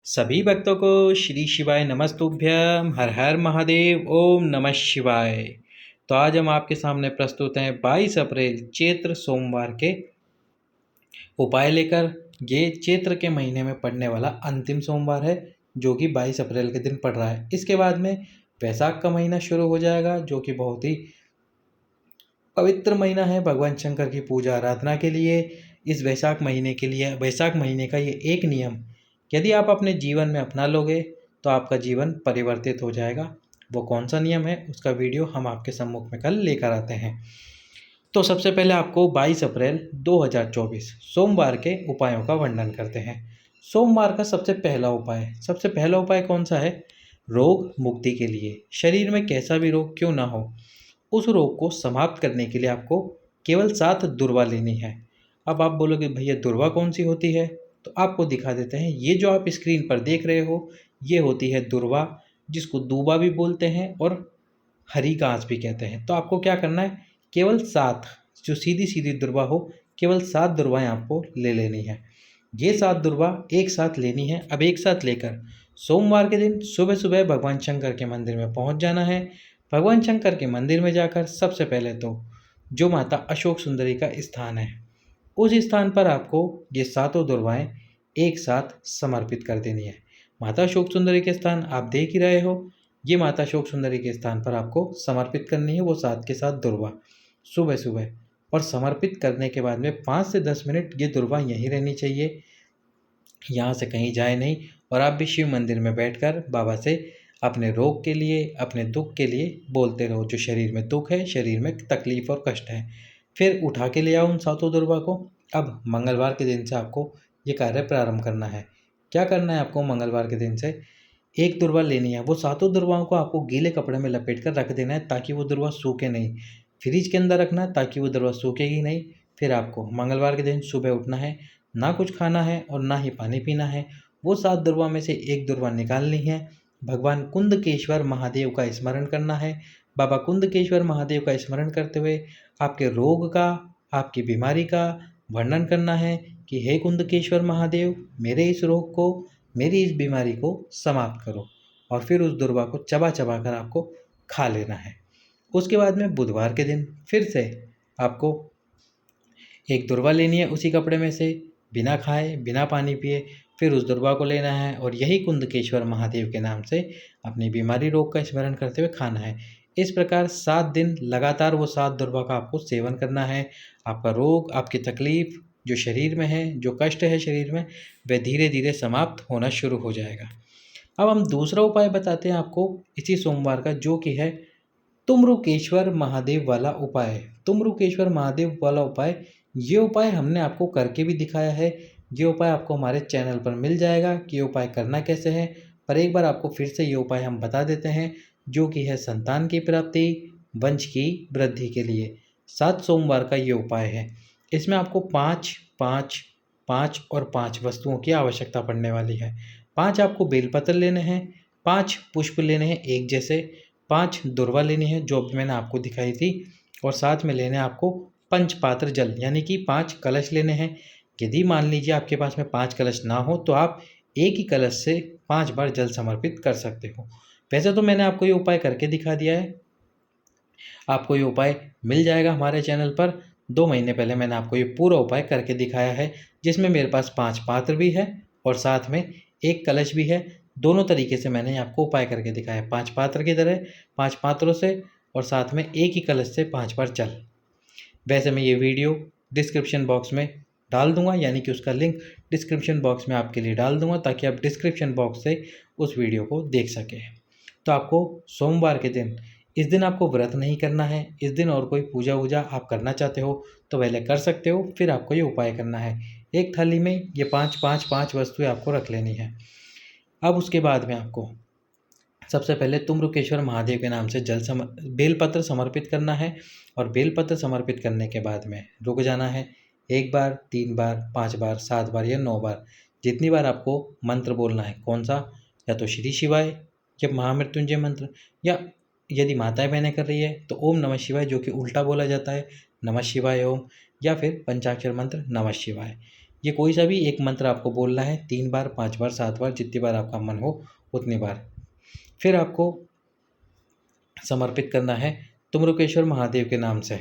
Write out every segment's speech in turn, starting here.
सभी भक्तों को श्री शिवाय नमस्तुभ्यम। हर हर महादेव। ओम नमः शिवाय। तो आज हम आपके सामने प्रस्तुत हैं 22 अप्रैल चैत्र सोमवार के उपाय लेकर। ये चैत्र के महीने में पड़ने वाला अंतिम सोमवार है, जो कि 22 अप्रैल के दिन पड़ रहा है। इसके बाद में वैशाख का महीना शुरू हो जाएगा, जो कि बहुत ही पवित्र महीना है भगवान शंकर की पूजा आराधना के लिए। इस वैशाख महीने का ये एक नियम यदि आप अपने जीवन में अपना लोगे तो आपका जीवन परिवर्तित हो जाएगा। वो कौन सा नियम है, उसका वीडियो हम आपके सम्मुख में कल लेकर आते हैं। तो सबसे पहले आपको 22 अप्रैल 2024 सोमवार के उपायों का वर्णन करते हैं। सोमवार का सबसे पहला उपाय कौन सा है? रोग मुक्ति के लिए। शरीर में कैसा भी रोग क्यों ना हो, उस रोग को समाप्त करने के लिए आपको केवल 7 दुर्वा लेनी है। अब आप बोलोगे भैया दुर्वा कौन सी होती है, तो आपको दिखा देते हैं। ये जो आप स्क्रीन पर देख रहे हो, ये होती है दुर्वा, जिसको दूबा भी बोलते हैं और हरी घास भी कहते हैं। तो आपको क्या करना है, केवल 7 जो सीधी सीधी दुर्वा हो, केवल 7 दुर्वाएं आपको ले लेनी है। ये 7 दुर्वा एक साथ लेनी है। अब एक साथ लेकर सोमवार के दिन सुबह सुबह भगवान शंकर के मंदिर में पहुंच जाना है। भगवान शंकर के मंदिर में जाकर सबसे पहले तो जो माता अशोक सुंदरी का स्थान है, उस स्थान पर आपको ये सातों दुर्वाएं एक साथ समर्पित कर देनी है। माता अशोक सुंदरी के स्थान आप देख ही रहे हो, ये माता अशोक सुंदरी के स्थान पर आपको समर्पित करनी है वो 7 के 7 दुर्वा सुबह सुबह। और समर्पित करने के बाद में 5 से 10 मिनट ये दुर्वा यहीं रहनी चाहिए, यहाँ से कहीं जाए नहीं। और आप भी शिव मंदिर में बैठकर बाबा से अपने रोग के लिए, अपने दुख के लिए बोलते रहो। जो शरीर में दुख है, शरीर में तकलीफ और कष्ट है, फिर उठा के ले आओ उन सातों दुर्वा को। अब मंगलवार के दिन से आपको ये कार्य प्रारंभ करना है। क्या करना है आपको? मंगलवार के दिन से एक दुर्वा लेनी है। वो सातों दुर्वाओं को आपको गीले कपड़े में लपेट कर रख देना है, ताकि वो दुर्वा सूखे नहीं। फ्रिज के अंदर रखना है, ताकि वो दुर्वा सूखेगी नहीं। फिर आपको मंगलवार के दिन सुबह उठना है, ना कुछ खाना है और ना ही पानी पीना है। वो 7 दुर्वा में से एक दुर्वा निकालनी है। भगवान कुंदकेश्वर महादेव का स्मरण करना है। बाबा कुंदकेश्वर महादेव का स्मरण करते हुए आपके रोग का, आपकी बीमारी का वर्णन करना है कि हे कुंदकेश्वर महादेव, मेरे इस रोग को, मेरी इस बीमारी को समाप्त करो। और फिर उस दुर्वा को चबा चबा कर आपको खा लेना है। उसके बाद में बुधवार के दिन फिर से आपको एक दुर्वा लेनी है उसी कपड़े में से, बिना खाए बिना पानी पिए। फिर उस दुर्वा को लेना है और यही कुंदकेश्वर महादेव के नाम से अपनी बीमारी रोग का स्मरण करते हुए खाना है। इस प्रकार 7 दिन लगातार वो 7 दुर्वा का आपको सेवन करना है। आपका रोग, आपकी तकलीफ जो शरीर में है, जो कष्ट है शरीर में, वह धीरे धीरे समाप्त होना शुरू हो जाएगा। अब हम दूसरा उपाय बताते हैं आपको इसी सोमवार का, जो कि है तुम्रुकेश्वर महादेव वाला उपाय। तुम्रुकेश्वर महादेव वाला उपाय, ये उपाय हमने आपको करके भी दिखाया है। ये उपाय आपको हमारे चैनल पर मिल जाएगा कि ये उपाय करना कैसे है। पर एक बार आपको फिर से ये उपाय हम बता देते हैं, जो कि है संतान की प्राप्ति, वंश की वृद्धि के लिए 7 सोमवार का ये उपाय है। इसमें आपको 5 5 5 और 5 वस्तुओं की आवश्यकता पड़ने वाली है। 5 आपको बेलपत्र लेने हैं, 5 पुष्प लेने हैं एक जैसे, 5 दुर्वा लेनी है जो अभी मैंने आपको दिखाई थी, और साथ में लेने आपको पंचपात्र जल यानी कि 5 कलश लेने हैं। यदि मान लीजिए आपके पास में 5 कलश ना हो तो आप एक ही कलश से 5 बार जल समर्पित कर सकते हो। वैसे तो मैंने आपको ये उपाय करके दिखा दिया है, आपको ये उपाय मिल जाएगा हमारे चैनल पर। 2 महीने पहले मैंने आपको ये पूरा उपाय करके दिखाया है, जिसमें मेरे पास 5 पात्र भी है और साथ में एक कलश भी है। दोनों तरीके से मैंने आपको उपाय करके दिखाया है, 5 पात्र की तरह 5 पात्रों से, और साथ में एक ही कलश से 5 बार जल। वैसे मैं ये वीडियो डिस्क्रिप्शन बॉक्स में डाल दूंगा, यानी कि उसका लिंक डिस्क्रिप्शन बॉक्स में आपके लिए डाल दूंगा, ताकि आप डिस्क्रिप्शन बॉक्स से उस वीडियो को देख सकें। तो आपको सोमवार के दिन, इस दिन आपको व्रत नहीं करना है। इस दिन और कोई पूजा वूजा आप करना चाहते हो तो पहले कर सकते हो, फिर आपको ये उपाय करना है। एक थाली में ये 5 वस्तुएं आपको रख लेनी है। अब उसके बाद में आपको सबसे पहले तुम्रुकेश्वर महादेव के नाम से बेलपत्र समर्पित करना है। और बेलपत्र समर्पित करने के बाद में रुक जाना है। 1 बार, 3 बार, 5 बार, 7 बार या 9 बार, जितनी बार आपको मंत्र बोलना है। कौन सा? या तो श्री शिवाय या महामृत्युंजय मंत्र, या यदि माताएं बहनें कर रही है तो ओम नमः शिवाय, जो कि उल्टा बोला जाता है, नमः शिवाय ओम, या फिर पंचाक्षर मंत्र नमः शिवाय। ये कोई सा भी एक मंत्र आपको बोलना है 3 बार, 5 बार, 7 बार, जितनी बार आपका मन हो उतनी बार। फिर आपको समर्पित करना है तुम्रुकेश्वर महादेव के नाम से।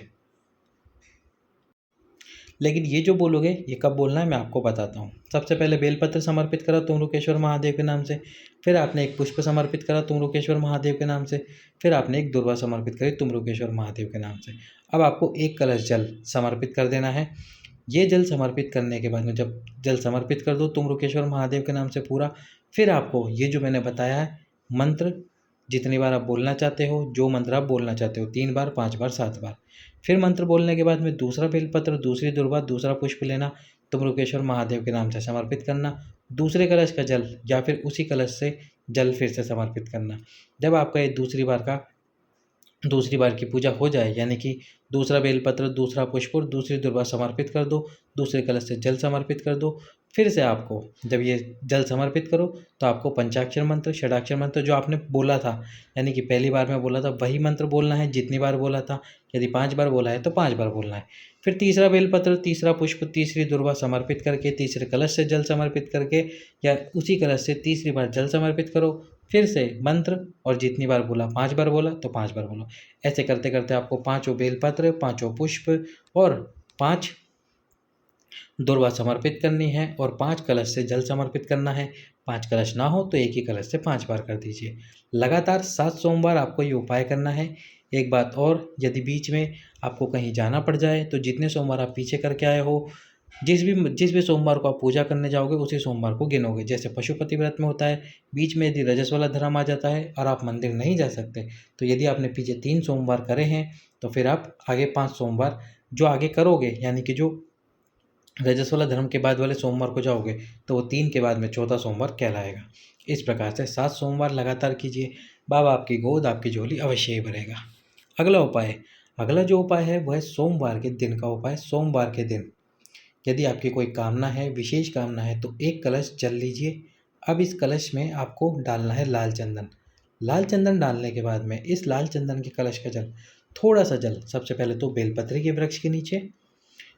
लेकिन ये जो बोलोगे ये कब बोलना है मैं आपको बताता हूँ। सबसे पहले बेलपत्र समर्पित करा तुम्रुकेश्वर महादेव के नाम से, फिर आपने एक पुष्प समर्पित करा तुम्रुकेश्वर महादेव के नाम से, फिर आपने एक दुर्वा समर्पित करी तुम्रुकेश्वर महादेव के नाम से। अब आपको एक कलश जल समर्पित कर देना है। ये जल समर्पित करने के बाद में जब जल समर्पित कर दो तुम्रुकेश्वर महादेव के नाम से पूरा, फिर आपको ये जो मैंने बताया है मंत्र, जितनी बार आप बोलना चाहते हो, जो मंत्र आप बोलना चाहते हो, 3 बार, 5 बार, 7 बार। फिर मंत्र बोलने के बाद में दूसरा बेलपत्र, दूसरी दुर्वा, दूसरा पुष्प लेना, तुम्रुकेश्वर महादेव के नाम से समर्पित करना, दूसरे कलश का जल या फिर उसी कलश से जल फिर से समर्पित करना। जब आपका ये दूसरी बार की पूजा हो जाए, यानी कि दूसरा बेलपत्र, दूसरा पुष्प और दूसरी दुर्वा समर्पित कर दो, दूसरे कलश से जल समर्पित कर दो। फिर से आपको जब ये जल समर्पित करो तो आपको पंचाक्षर मंत्र, षडाक्षर मंत्र जो आपने बोला था, यानी कि पहली बार में बोला था वही मंत्र बोलना है जितनी बार बोला था। यदि 5 बार बोला है तो 5 बार बोलना है। फिर तीसरा बेलपत्र, तीसरा पुष्प, तीसरी दुर्वा समर्पित करके, तीसरे कलश से जल समर्पित करके या उसी कलश से तीसरी बार जल समर्पित करो। फिर से मंत्र और जितनी बार बोला, 5 बार बोला तो 5 बार बोलो। ऐसे करते करते आपको 5 बेलपत्र, 5 पुष्प और 5 दुर्वा समर्पित करनी है और 5 कलश से जल समर्पित करना है। 5 कलश ना हो तो एक ही कलश से 5 बार कर दीजिए। लगातार 7 सोमवार आपको ये उपाय करना है। एक बात और, यदि बीच में आपको कहीं जाना पड़ जाए तो जितने सोमवार आप पीछे करके आए हो, जिस भी सोमवार को आप पूजा करने जाओगे उसी सोमवार को गिनोगे। जैसे पशुपति व्रत में होता है, बीच में यदि रजस वाला धर्म आ जाता है और आप मंदिर नहीं जा सकते, तो यदि आपने पीछे 3 सोमवार करे हैं तो फिर आप आगे 5 सोमवार जो आगे करोगे, यानी कि जो रजस वाला धर्म के बाद वाले सोमवार को जाओगे तो वो 3 के बाद में चौथा सोमवार कहलाएगा। इस प्रकार से 7 सोमवार लगातार कीजिए। बाबा आपकी गोद, आपकी झोली अवश्य ही भरेगा। अगला जो उपाय है वह है सोमवार के दिन का उपाय। सोमवार के दिन यदि आपकी कोई कामना है, विशेष कामना है, तो एक कलश जल लीजिए। अब इस कलश में आपको डालना है लाल चंदन। लाल चंदन डालने के बाद में इस लाल चंदन के कलश का जल, थोड़ा सा जल सबसे पहले तो बेलपत्री के वृक्ष के नीचे,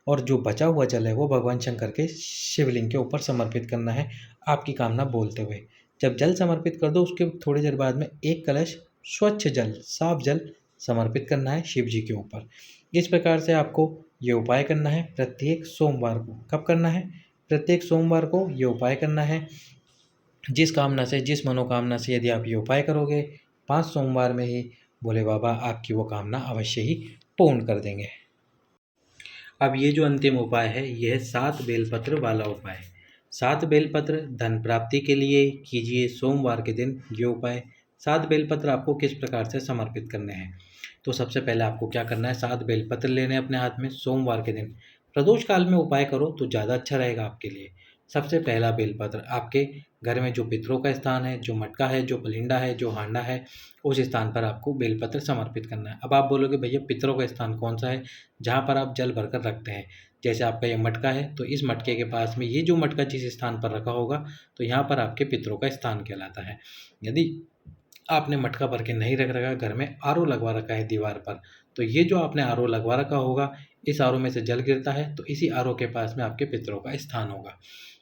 और जो बचा हुआ जल है वो भगवान शंकर के शिवलिंग के ऊपर समर्पित करना है आपकी कामना बोलते हुए। जब जल समर्पित कर दो उसके थोड़ी देर बाद में एक कलश स्वच्छ जल, साफ जल समर्पित करना है शिव जी के ऊपर। इस प्रकार से आपको ये उपाय करना है प्रत्येक सोमवार को। कब करना है? प्रत्येक सोमवार को ये उपाय करना है। जिस कामना से, जिस मनोकामना से यदि आप ये उपाय करोगे, 5 सोमवार में ही भोले बाबा आपकी वो कामना अवश्य ही पूर्ण कर देंगे। अब ये जो अंतिम उपाय है यह है 7 बेलपत्र वाला उपाय। 7 बेलपत्र धन प्राप्ति के लिए कीजिए सोमवार के दिन ये उपाय। 7 बेलपत्र आपको किस प्रकार से समर्पित करने हैं? तो सबसे पहले आपको क्या करना है, 7 बेलपत्र लेने अपने हाथ में। सोमवार के दिन प्रदोष काल में उपाय करो तो ज़्यादा अच्छा रहेगा आपके लिए। सबसे पहला बेलपत्र आपके घर में जो पितरों का स्थान है, जो मटका है, जो पलिंडा है, जो हांडा है, उस स्थान पर आपको बेलपत्र समर्पित करना है। अब आप बोलोगे भैया पितरों का स्थान कौन सा है जहाँ पर आप जल भरकर रखते हैं? जैसे आपका ये मटका है तो इस मटके के पास में ये जो मटका जिस स्थान पर रखा होगा तो यहाँ पर आपके पितरों का स्थान कहलाता है। यदि आपने मटका भर के नहीं रख रखा, घर में आरओ लगवा रखा है दीवार पर, तो ये जो आपने आरओ लगवा रखा होगा, इस आरओ में से जल गिरता है तो इसी आरओ के पास में आपके पितरों का स्थान होगा।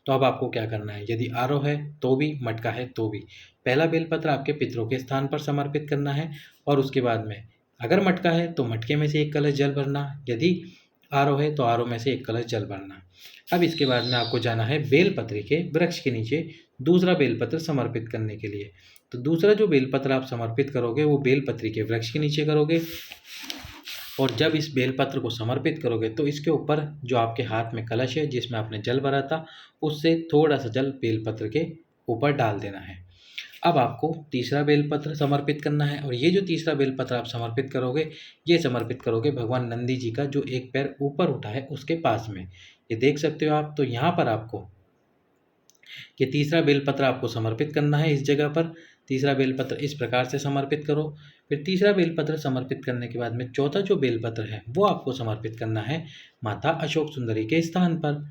तो अब आपको क्या करना है, यदि आरओ है तो भी, मटका है तो भी, पहला बेलपत्र आपके पितरों के स्थान पर समर्पित करना है और उसके बाद में अगर मटका है तो मटके में से एक कलश जल भरना, यदि आरओ है तो आरओ में से एक कलश जल भरना। अब इसके बाद में आपको जाना है बेलपत्री के वृक्ष के नीचे दूसरा बेलपत्र समर्पित करने के लिए। तो दूसरा जो बेलपत्र आप समर्पित करोगे वो बेलपत्री के वृक्ष के नीचे करोगे और जब इस बेलपत्र को समर्पित करोगे तो इसके ऊपर जो आपके हाथ में कलश है जिसमें आपने जल भरा था उससे थोड़ा सा जल बेलपत्र के ऊपर डाल देना है। अब आपको तीसरा बेलपत्र समर्पित करना है और ये जो तीसरा बेलपत्र आप समर्पित करोगे, ये समर्पित करोगे भगवान नंदी जी का जो एक पैर ऊपर उठा है उसके पास में, ये देख सकते हो आप। तो यहाँ पर आपको ये तीसरा बेलपत्र आपको समर्पित करना है। इस जगह पर तीसरा बेलपत्र इस प्रकार से समर्पित करो। फिर तीसरा बेलपत्र समर्पित करने के बाद में चौथा जो बेलपत्र है वो आपको समर्पित करना है माता अशोक सुंदरी के स्थान पर।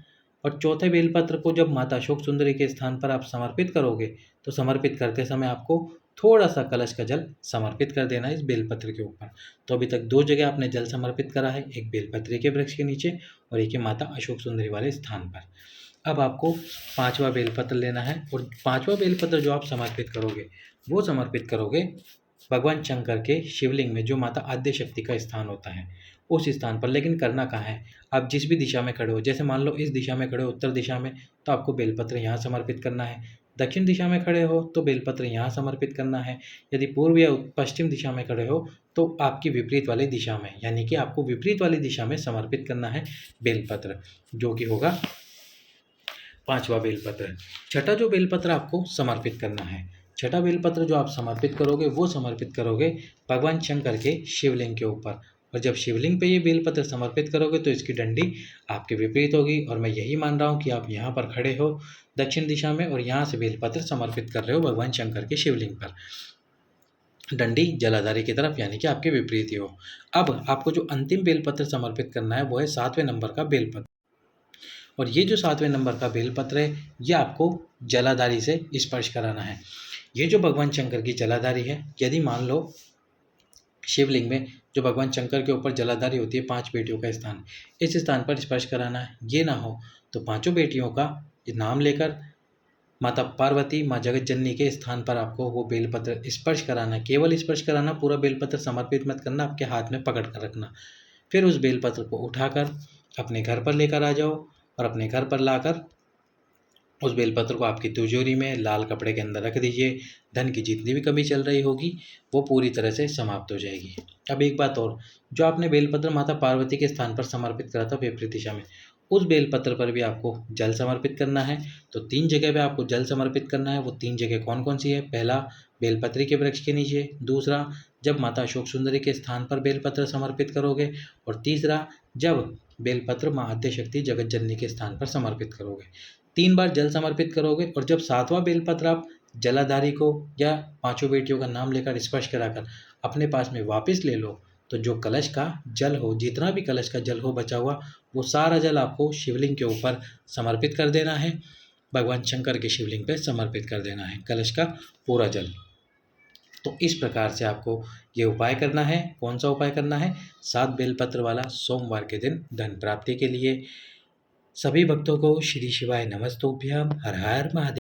और चौथे बेलपत्र को जब माता अशोक सुंदरी के स्थान पर आप समर्पित करोगे तो समर्पित करते समय आपको थोड़ा सा कलश का जल समर्पित कर देना है इस बेलपत्र के ऊपर। तो अभी तक 2 जगह आपने जल समर्पित करा है, एक बेलपत्री के वृक्ष के नीचे और एक ही माता अशोक सुंदरी वाले स्थान पर। अब आपको 5वां बेलपत्र लेना है और 5वां बेलपत्र जो आप समर्पित करोगे, वो समर्पित करोगे भगवान शंकर के शिवलिंग में, जो माता आद्य शक्ति का स्थान होता है, उस स्थान पर। लेकिन करना कहाँ है? आप जिस भी दिशा में खड़े हो, जैसे मान लो इस दिशा में खड़े हो उत्तर दिशा में, तो आपको बेलपत्र यहाँ समर्पित करना है। दक्षिण दिशा में खड़े हो तो बेलपत्र यहाँ समर्पित करना है। यदि पूर्व या पश्चिम दिशा में खड़े हो तो आपकी विपरीत वाली दिशा में, यानी कि आपको विपरीत वाली दिशा में समर्पित करना है बेलपत्र, जो कि होगा 5वां बेलपत्र। छठा जो बेलपत्र आपको समर्पित करना है, छठा बेलपत्र जो आप समर्पित करोगे, वो समर्पित करोगे भगवान शंकर के शिवलिंग के ऊपर। और जब शिवलिंग पे ये बेलपत्र समर्पित करोगे तो इसकी डंडी आपके विपरीत होगी। और मैं यही मान रहा हूँ कि आप यहाँ पर खड़े हो दक्षिण दिशा में और यहाँ से बेलपत्र समर्पित कर रहे हो भगवान शंकर के शिवलिंग पर, डंडी जलाधारी की तरफ, यानी कि आपके विपरीत ही हो। अब आपको जो अंतिम बेलपत्र समर्पित करना है वो है 7वें नंबर का बेलपत्र। और ये जो 7वें नंबर का बेलपत्र है, ये आपको जलाधारी से स्पर्श कराना है। ये जो भगवान शंकर की जलाधारी है, यदि मान लो शिवलिंग में जो भगवान शंकर के ऊपर जलाधारी होती है 5 बेटियों का स्थान, इस स्थान पर स्पर्श कराना है। ये ना हो तो 5 बेटियों का नाम लेकर माता पार्वती, माँ जगत जननी के स्थान पर आपको वो बेलपत्र स्पर्श कराना है। केवल स्पर्श कराना, पूरा बेलपत्र समर्पित मत करना, आपके हाथ में पकड़ कर रखना। फिर उस बेलपत्र को उठाकर अपने घर पर लेकर आ जाओ और अपने घर पर लाकर उस बेलपत्र को आपकी तिजोरी में लाल कपड़े के अंदर रख दीजिए। धन की जितनी भी कमी चल रही होगी वो पूरी तरह से समाप्त हो जाएगी। अब एक बात और, जो आपने बेलपत्र माता पार्वती के स्थान पर समर्पित करा था विपरीत दिशा में, उस बेलपत्र पर भी आपको जल समर्पित करना है। तो 3 जगह पे आपको जल समर्पित करना है। वो 3 जगह कौन कौन सी है? पहला, बेलपत्री के वृक्ष के नीचे। दूसरा, जब माता अशोक सुंदरी के स्थान पर बेलपत्र समर्पित करोगे। और तीसरा, जब बेलपत्र माँ आद्य शक्ति जगत जननी के स्थान पर समर्पित करोगे। 3 बार जल समर्पित करोगे। और जब 7वां बेलपत्र आप जलाधारी को या 5 बेटियों का नाम लेकर स्पर्श कराकर अपने पास में वापस ले लो, तो जो कलश का जल हो, जितना भी कलश का जल हो बचा हुआ, वो सारा जल आपको शिवलिंग के ऊपर समर्पित कर देना है। भगवान शंकर के शिवलिंग पे समर्पित कर देना है कलश का पूरा जल। तो इस प्रकार से आपको ये उपाय करना है। कौन सा उपाय करना है? 7 बेलपत्र वाला सोमवार के दिन धन प्राप्ति के लिए। सभी भक्तों को श्री शिवाय नमस्तुभ्यम। हर हर महादेव।